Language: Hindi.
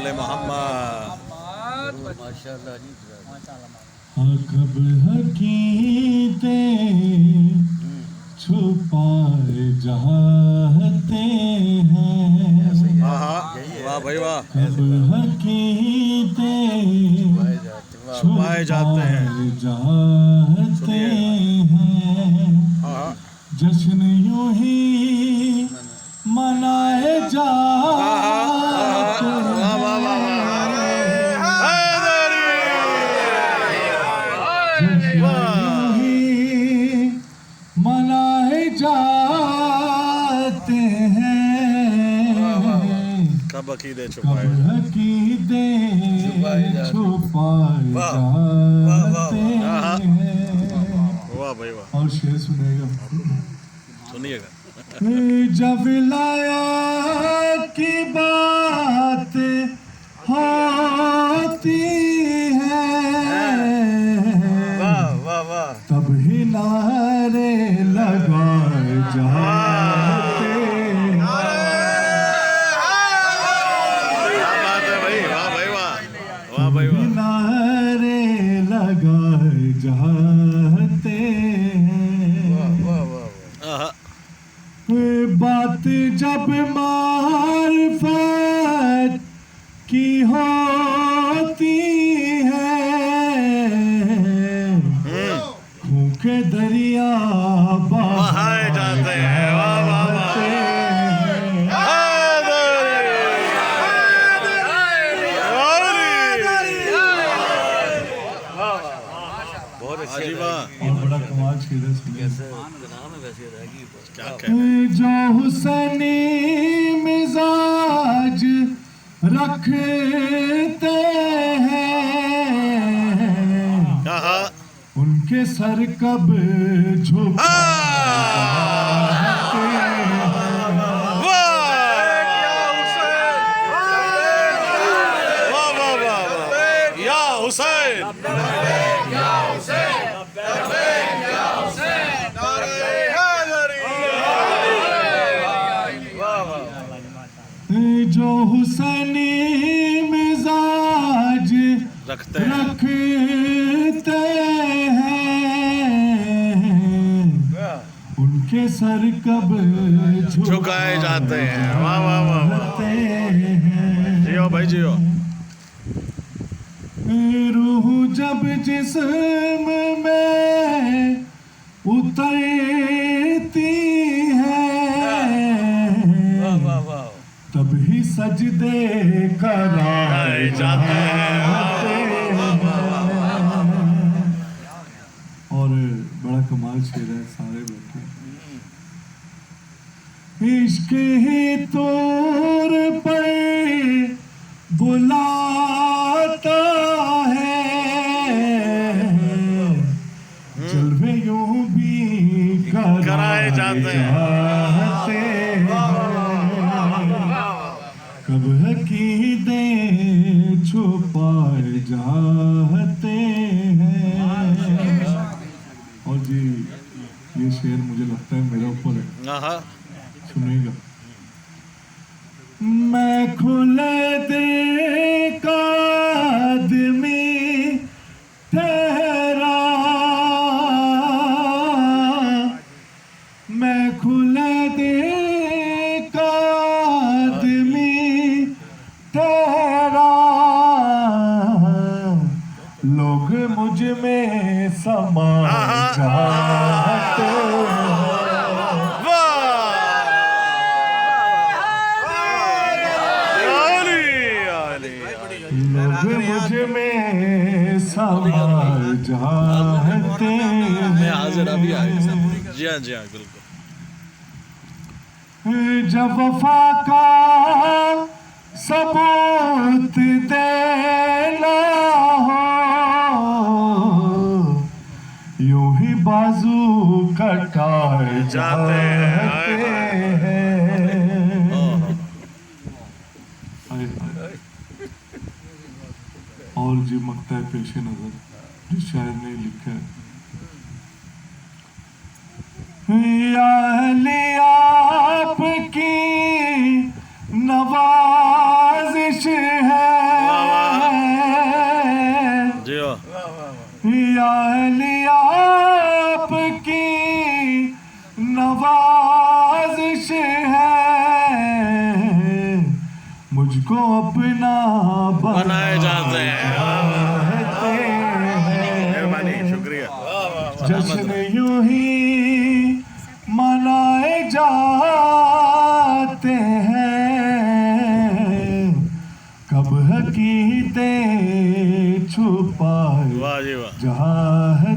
आले मोहम्मद। माशाल्लाह जी। कब हकीकते छुपाए जाते हैं, वाह भाई वाह। कब हकीकते छुपाए जाते हैं। जाते हैं, जश्न यूं ही मनाए जाते मनाए जाते हैं, कब अकीदे कब छुपाए अकीदे छुपाए जाते हैं। वाह भाई वाह। और शेर सुनेगा, सुनिएगा। जब लाया की बात होती है, तब ही नारे लगाए जाते हैं। बात है भाई, वाह भाई वाह, वाह भाई वाह। नारे लगाए जाते हैं। बात जब मारिफत की होती है, खूं के दरिया बहाए जाते हैं। वाह वाह वाह। बहुत अच्छी बात। और बड़ा कमाल शेर है, सुनिए। क्या कहना है? जो हुसैनी मिजाज रखते हैं, कहा उनके सर कब झुकाते हैं। या हुसैन। जो हुसैनी मिजाज रखते हैं, उनके सर कब झुकाए जाते हैं। वाह वाह वाह वाह। जियो भाई जियो। रूह जब जिस्म में उतरती है, तब ही सजदे कराए जाते हैं। और बड़ा कमाल शेर है, सारे बैठे। इश्क ही तौर पर बुलाता है, जलवे यूं भी कराए जाते हैं। कब अकीदे छुपाए जाते हैं। और जी ये शेर मुझे लगता है मेरे ऊपर है, सुनिएगा। मैं खुले दिल का आदमी ठहरा, मैं खुले दिल का आदमी ठहरा, लोग मुझ में समा जाते हैं। लोग मुझ में समा जाते हैं। मैं हाजिर अभी आए। जी हाँ जी हाँ बिल्कुल। जब वफा का सबूत देना हो, यूं ही बाजू कटाए जाते हैं। और जी मकता है पेशे नजर जिस शायर ने लिखा है, या अली आपकी नवाजिश है, नवाजिश है मुझको अपना बनाए जाते हैं। चाहते हैं। मेहरबानी, शुक्रिया। जश्न यूं ही मनाए जाते हैं कब हकीकतें छुपाए वाह जी वाह। जहाँ है